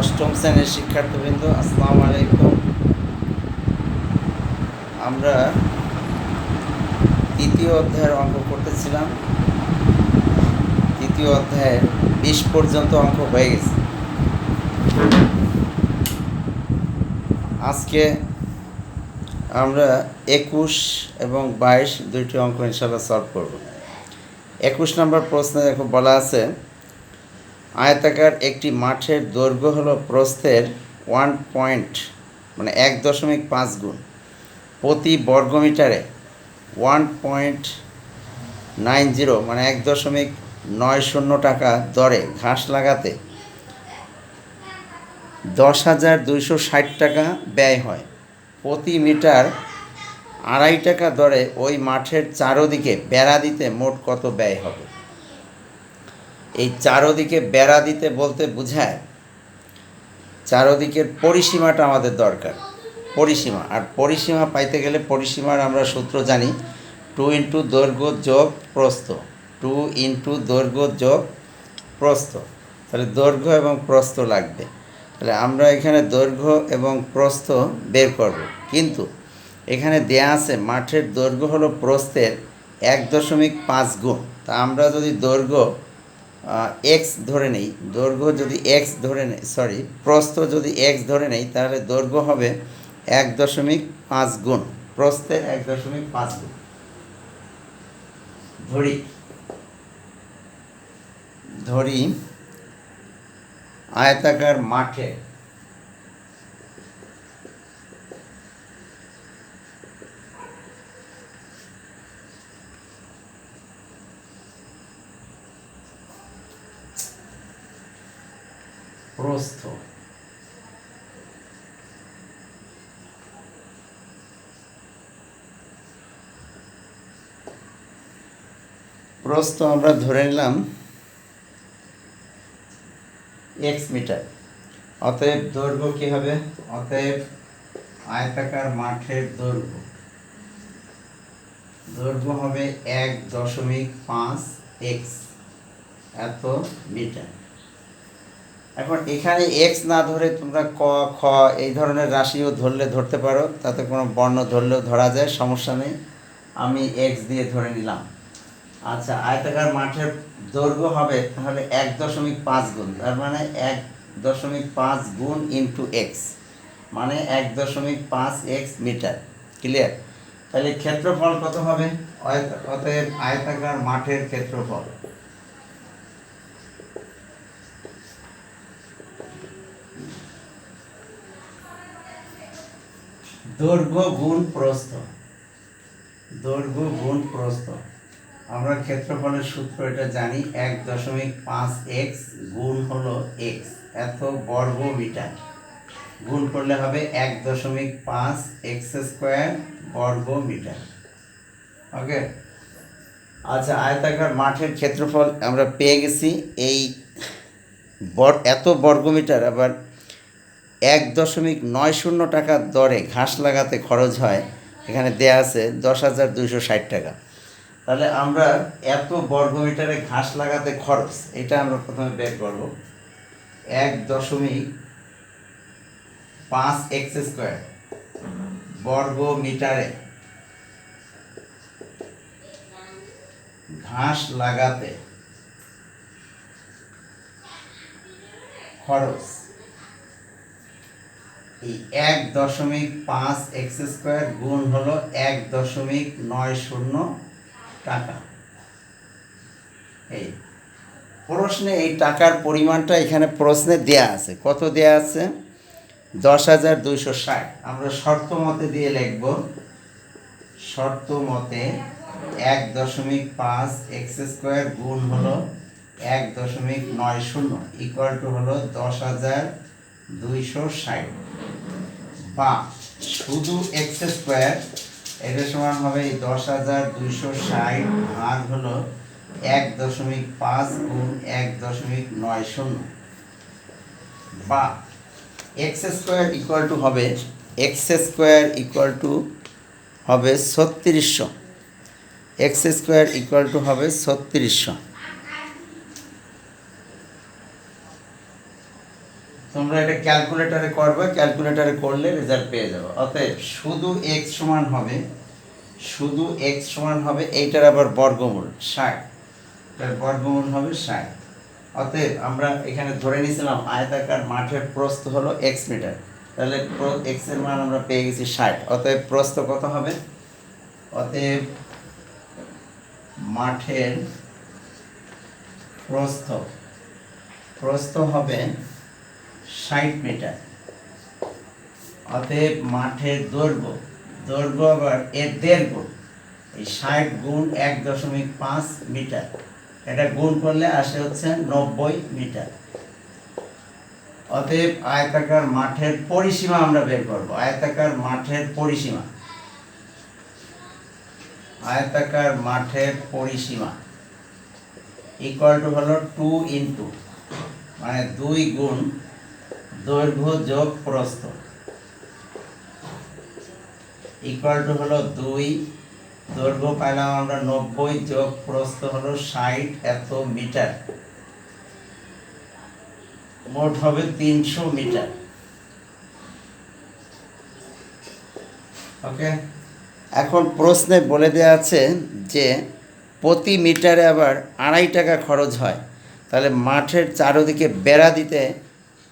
অষ্টম শ্রেণীর শিক্ষার্থীবৃন্দ, আসসালামু আলাইকুম। আমরা তৃতীয় অধ্যায়ের অঙ্ক করতেছিলাম। তৃতীয় অধ্যায়ের 20 পর্যন্ত অঙ্ক হয়ে গেছে। আজকে আমরা 21 এবং 22 দুইটি অঙ্ক ইনশাআল্লাহ সলভ করব। 21 নম্বর প্রশ্নে দেখো বলা আছে, আয়তাকার একটি মাঠের দৈর্ঘ্য হলো প্রস্থের 1.5 গুণ, প্রতি বর্গমিটারে 1.90 1.90 টাকা দরে ঘাস লাগাতে 10,260 টাকা ব্যয় হয়। প্রতি মিটার 2.5 টাকা দরে ওই মাঠের চারদিকে বেড়া দিতে মোট কত ব্যয় হবে? এই চারদিকে বেড়া দিতে বলতে বোঝায় চারদিকের পরিসীমাটা আমাদের দরকার, পরিসীমা। আর পরিসীমা পাইতে গেলে পরিসীমার আমরা সূত্র জানি, 2 ইন্টু দৈর্ঘ্য যোগ প্রস্থ, 2 ইন্টু দৈর্ঘ্য যোগ প্রস্থ। তাহলে দৈর্ঘ্য এবং প্রস্থ লাগবে। তাহলে আমরা এখানে দৈর্ঘ্য এবং প্রস্থ বের করব, কিন্তু এখানে দেয়া আছে মাঠের দৈর্ঘ্য হলো প্রস্থের 1.5 গুণ। তা আমরা যদি দৈর্ঘ্য এক্স ধরে নেই, দৈর্ঘ্য যদি এক্স ধরে নেই, প্রস্থ যদি এক্স ধরে নেই, তাহলে দৈর্ঘ্য হবে 1.5 গুণ প্রস্থের 1.5 গুণ। ধরি আয়তাকার মাঠে প্রস্থ আমরা ধরে নিলাম এক্স মিটার। অতএব দৈর্ঘ্য কি হবে? অতএব আয়তাকার মাঠের দৈর্ঘ্য হবে 1.5 এক্স, এত মিটার। এখন এখানে এক্স না ধরে তোমরা ক, খ এই ধরনের রাশিও ধরতে পারো, তাতে কোনো বর্ণ ধরলেও ধরা যায়, সমস্যা নেই। আমি এক্স দিয়ে ধরে নিলাম। আচ্ছা, আয়তাকার মাঠের দৈর্ঘ্য হবে তাহলে 1.5 গুণ, তার মানে 1.5 গুণ ইন্টু এক্স, মানে 1.5 এক্স মিটার। ক্লিয়ার? তাহলে ক্ষেত্রফল কত হবে? অতএব আয়তাকার মাঠের ক্ষেত্রফল দৈর্ঘ্য গুণ প্রস্থ, দৈর্ঘ্য গুণ প্রস্থ। আমরা ক্ষেত্রফলের সূত্র এটা জানি, 1.5 এক্স গুণ হলো এক্স, এত বর্গ মিটার, গুণ করলে হবে 1.5 এক্স স্কোয়ার বর্গ মিটার। ওকে। আচ্ছা, আয়তাকার মাঠের ক্ষেত্রফল আমরা পেয়ে গেছি। এই এত বর্গ মিটার আবার 1.90 টাকা দরে ঘাস লাগাতে খরচ হয়, এখানে দেয়া আছে 10,260 টাকা। তাহলে আমরা এত বর্গমিটারে ঘাস লাগাতে খরচ, এটা আমরা প্রথমে বের করব। 1.5 এক্স স্কোয়ার বর্গ মিটারে ঘাস লাগাতে খরচ, এই 1.5 এক্স স্কোয়ার গুণ হলো 1.90 টাকা। এই প্রশ্নে এই টাকার পরিমাণটা এখানে প্রশ্নে দেয়া আছে। কত দেয়া আছে? 10,260। আমরা শর্ত মতে দিয়ে লিখব, শর্ত মতে 1.5 এক্স স্কোয়ার গুণ হলো 1.90 ইকুয়াল টু হলো 10,260, বা শুধু এক্স স্কোয়ার, এটা সমান হবে 10,260 ভাগ হলো 1.5 গুণ 1.90, বা এক্স স্কোয়ার ইকুয়াল টু হবে, এক্স স্কোয়ার ইকুয়াল টু হবে 3600, এক্স স্কোয়ার ইকুয়াল টু হবে 3600। তোমরা এটা ক্যালকুলেটরে করবে, ক্যালকুলেটরে করলে রেজাল্ট পেয়ে যাবে। অতএব শুধু x সমান হবে এইটার আবার বর্গমূল 60, এটার বর্গমূল হবে 60। অতএব আমরা এখানে ধরে নিয়েছিলাম আয়তাকার মাঠের প্রস্থ হলো x মিটার, তাহলে x এর মান আমরা পেয়ে গেছি 60। অতএব প্রস্থ কত হবে? অতএব মাঠের প্রস্থ হবে 60 মিটার। অতএব মাঠের দৈর্ঘ্য আবার এর দেড় গুণ, এই 60 গুণ 1.5 মিটার, এটা গুণ করলে আসে হচ্ছে 90 মিটার। অতএব আয়তাকার মাঠের পরিসীমা আমরা বের করব। আয়তাকার মাঠের পরিসীমা ইকুয়াল টু হলো 2 ইন্টু, মানে 2 গুণ দৈর্ঘ্য যোগ প্রস্থ, ইকুয়াল টু হলো 2, দৈর্ঘ্য পাইলাম আমরা 90 যোগ প্রস্থ হলো 60 এত মিটার, মোট হবে 300 মিটার। ওকে, এখন প্রশ্নে বলে দেওয়া আছে যে প্রতি মিটারে আবার 2.5 টাকা খরচ হয়, তাহলে মাঠের চারদিকে বেড়া দিতে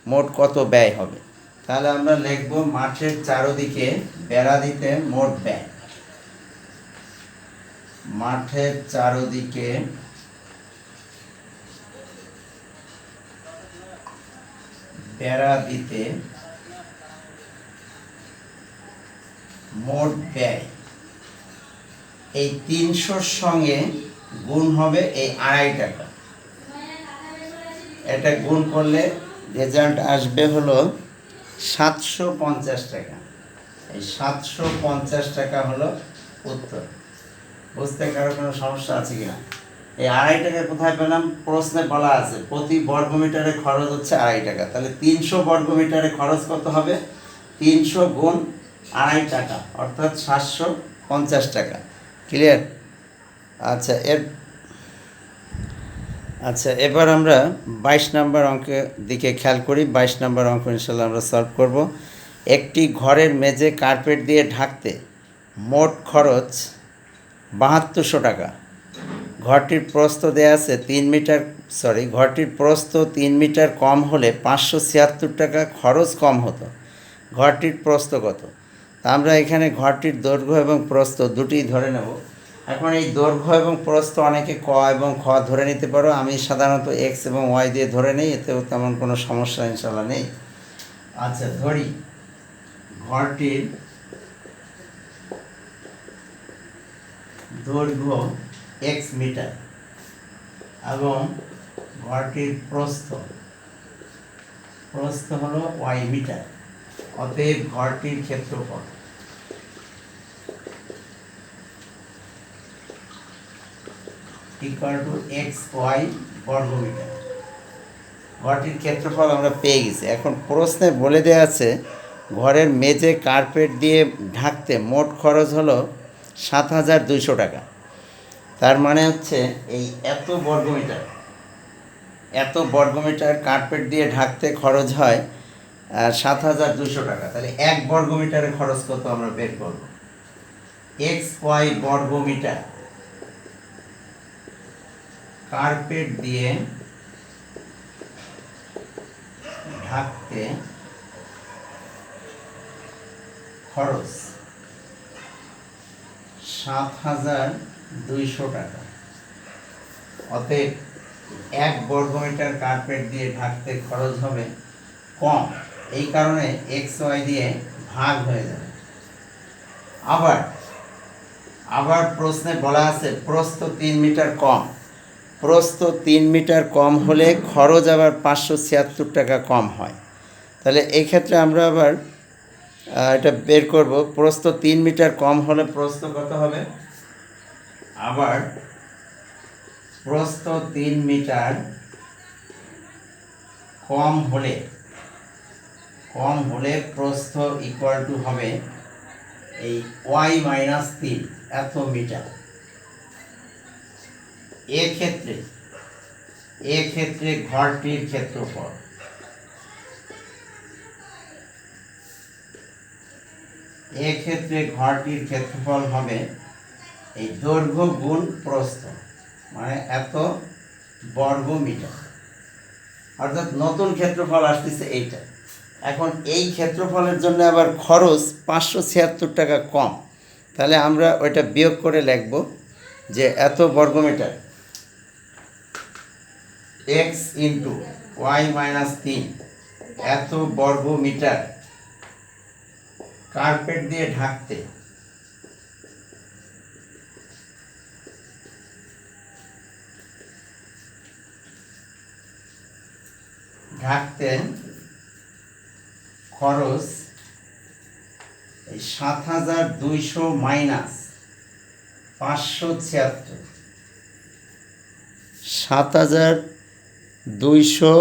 মোট কত ব্যয় হবে? তাহলে আমরা লিখব মাঠের চারদিকে বেড়া দিতে মোট ব্যয়। মাঠের চারদিকে বেড়া দিতে মোট ব্যয় এই 300-র সঙ্গে গুণ হবে এই 2.5 টাকা, এটা গুণ করলে রেজাল্ট আসবে হলো 750 টাকা। এই 750 টাকা হলো উত্তর। বুঝতে কারো কোনো সমস্যা আছে কিনা? এই 2.5 টাকা কোথায় পেলাম? প্রশ্নে বলা আছে প্রতি বর্গমিটারে খরচ হচ্ছে 2.5 টাকা, তাহলে 300 বর্গমিটারে খরচ কত হবে? 300 গুণ 2.5 টাকা, অর্থাৎ 750 টাকা। ক্লিয়ার? আচ্ছা, এবার আমরা 22 নম্বর অঙ্কের দিকে খেয়াল করি। 22 নম্বর অঙ্ক ইনশাল্লাহ আমরা সলভ করব। একটি ঘরের মেঝে কার্পেট দিয়ে ঢাকতে মোট খরচ 7200 টাকা। ঘরটির প্রস্থ দেয়া আছে 3 মিটার, ঘরটির প্রস্থ 3 মিটার কম হলে 576 টাকা খরচ কম হতো। ঘরটির প্রস্থ কত? তা আমরা এখানে ঘরটির দৈর্ঘ্য এবং প্রস্থ দুটিই ধরে নেব। এখন এই দৈর্ঘ্য এবং প্রস্থ অনেকে ক এবং খ ধরে নিতে পারো, আমি সাধারণত এক্স এবং ওয়াই দিয়ে ধরে নিই, এতেও তেমন কোনো সমস্যা ইনশাল্লাহ নেই। আচ্ছা, ধরি ঘরটির দৈর্ঘ্য এক্স মিটার এবং ঘরটির প্রস্থ হলো ওয়াই মিটার। অতএব ঘরটির ক্ষেত্রফল ইকুয়াল টু এক্স ওয়াই বর্গমিটার। ঘরটির ক্ষেত্রফল আমরা পেয়ে গেছি। এখন প্রশ্নে বলে দেওয়া আছে ঘরের মেঝে কার্পেট দিয়ে ঢাকতে মোট খরচ হলো 7200 টাকা। তার মানে হচ্ছে এই এত বর্গমিটার কার্পেট দিয়ে ঢাকতে খরচ হয় 7200 টাকা। তাহলে 1 বর্গমিটারে খরচ কত আমরা বের করব। এক্স ওয়াই বর্গমিটার কার্পেট দিয়ে ঢাকতে খরচ 7200 টাকা। অতএব 1 বর্গমিটার কার্পেট দিয়ে ঢাকতে খরচ হবে কম, এই কারণে এক্স ওয়াই দিয়ে ভাগ হয়ে যাবে। আবার প্রশ্নে বলা আছে প্রস্থ 3 মিটার কম। প্রস্থ 3 মিটার কম হলে খরচ আবার 576 টাকা কম হয়। তাহলে এই ক্ষেত্রে আমরা আবার এটা বের করব। প্রস্থ 3 মিটার কম হলে প্রস্থ কত হবে? আবার প্রস্থ 3 মিটার কম হলে প্রস্থ ইকুয়াল টু হবে এই ওয়াই মাইনাস 3 এত মিটার। এক্ষেত্রে ঘরটির ক্ষেত্রফল এক্ষেত্রে ঘরটির ক্ষেত্রফল হবে এই দৈর্ঘ্য গুণ প্রস্থ, মানে এত বর্গ মিটার, অর্থাৎ নতুন ক্ষেত্রফল আসতেছে এইটা। এখন এই ক্ষেত্রফলের জন্য আবার খরচ 576 টাকা কম, তাহলে আমরা ওইটা বিয়োগ করে লিখব যে এত বর্গমিটার এক্স ইন্টু ওয়াই মাইনাস 3 এত বর্গ মিটার কার্পেট দিয়ে ঢাকতে খরচ 7200 মাইনাস 576, 7200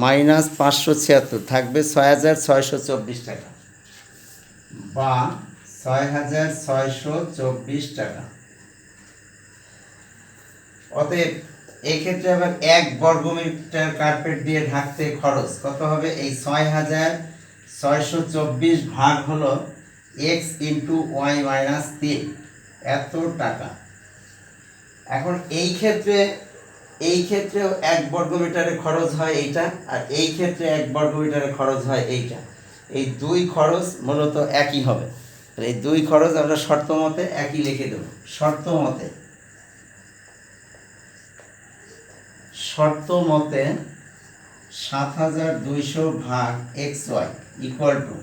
মাইনাস 576 থাকবে 6624 টাকা বা 6624 টাকা। অতএব এক্ষেত্রে আবার 1 বর্গমিটার কার্পেট দিয়ে ঢাকতে খরচ কত হবে? এই 6624 ভাগ হলো এক্স ইন্টু ওয়াই মাইনাস 3 এত টাকা। এখন এই ক্ষেত্রেও 1 বর্গমিটারে খরচ হয় এইটা, আর এই ক্ষেত্রে 1 বর্গমিটারে খরচ হয় এইটা। এই দুই খরচ মূলত একই হবে, এই দুই খরচ আমরা শর্ত মতে একই লিখে দেব। শর্ত মতে 7200 ভাগ এক্স ওয়াই ইকুয়াল টু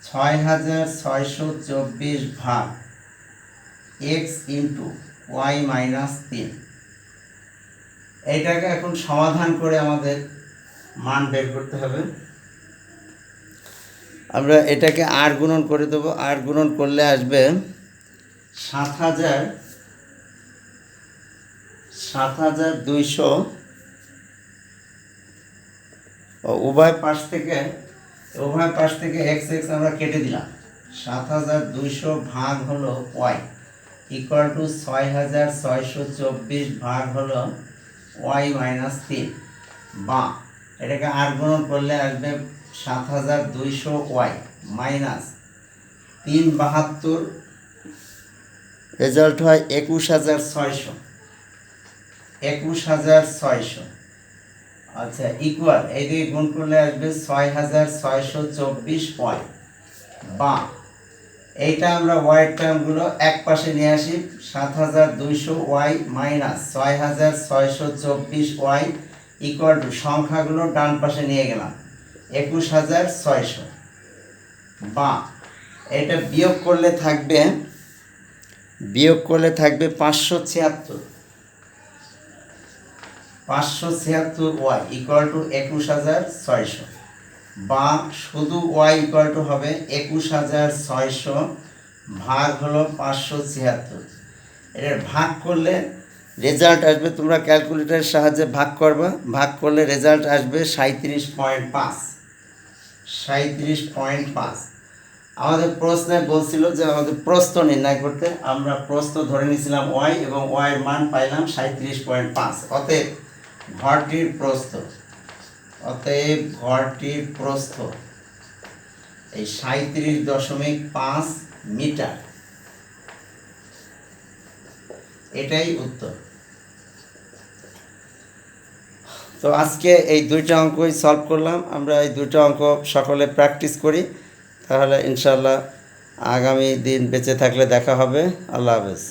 6624 ভাগ এক্স ইন্টু ওয়াই মাইনাস 3। এইটাকে এখন সমাধান করে আমাদের মান বের করতে হবে। আমরা এটাকে আর গুণন করে দেব, আর গুণন করলে আসবে 7200, উভয় পাশ থেকে এক্স এক্স আমরা কেটে দিলাম। 7200 ভাগ হলো ওয়াই ইকুয়াল টু 6624 ভাগ হলো ওয়াই মাইনাস 3 বা এটাকে আর গুণন করলে আসবে 7200 ওয়াই মাইনাস 372, রেজাল্ট হয় 21600। আচ্ছা, ইকুয়াল এই দিকে গুণ করলে আসবে 6624 ওয়াই বা এইটা আমরা ওয়াই টার্মগুলো এক পাশে নিয়ে আসি। 7200 y minus 6624 y equal to সংখ্যাগুলো ডান পাশে নিয়ে গেলাম 21600 বা এটা বিয়োগ করলে থাকবে 576 ওয়াই ইকুয়াল টু 21600 বা শুধু ওয়াই ইকুয়াল টু হবে 21600 ভাগ হলো 576। এর ভাগ করলে রেজাল্ট আসবে, তোমরা ক্যালকুলেটরের সাহায্যে ভাগ করবে, ভাগ করলে রেজাল্ট আসবে 37.5। আমাদের প্রশ্নে বলছিল যে আমাদের প্রস্থ নির্ণয় করতে, আমরা প্রস্থ ধরে নিয়েছিলাম ওয়াই এবং ওয়াই এর মান পাইলাম 37.5। অতএব ঘরটির প্রস্থ এই 37.5 মিটার। এটাই উত্তর। তো আজকে এই দুইটা অঙ্কই সলভ করলাম। আমরা এই দুইটা অঙ্ক সকলে প্র্যাকটিস করি, তাহলে ইনশাআল্লাহ আগামী দিন বেঁচে থাকলে দেখা হবে। আল্লাহ হাফেজ।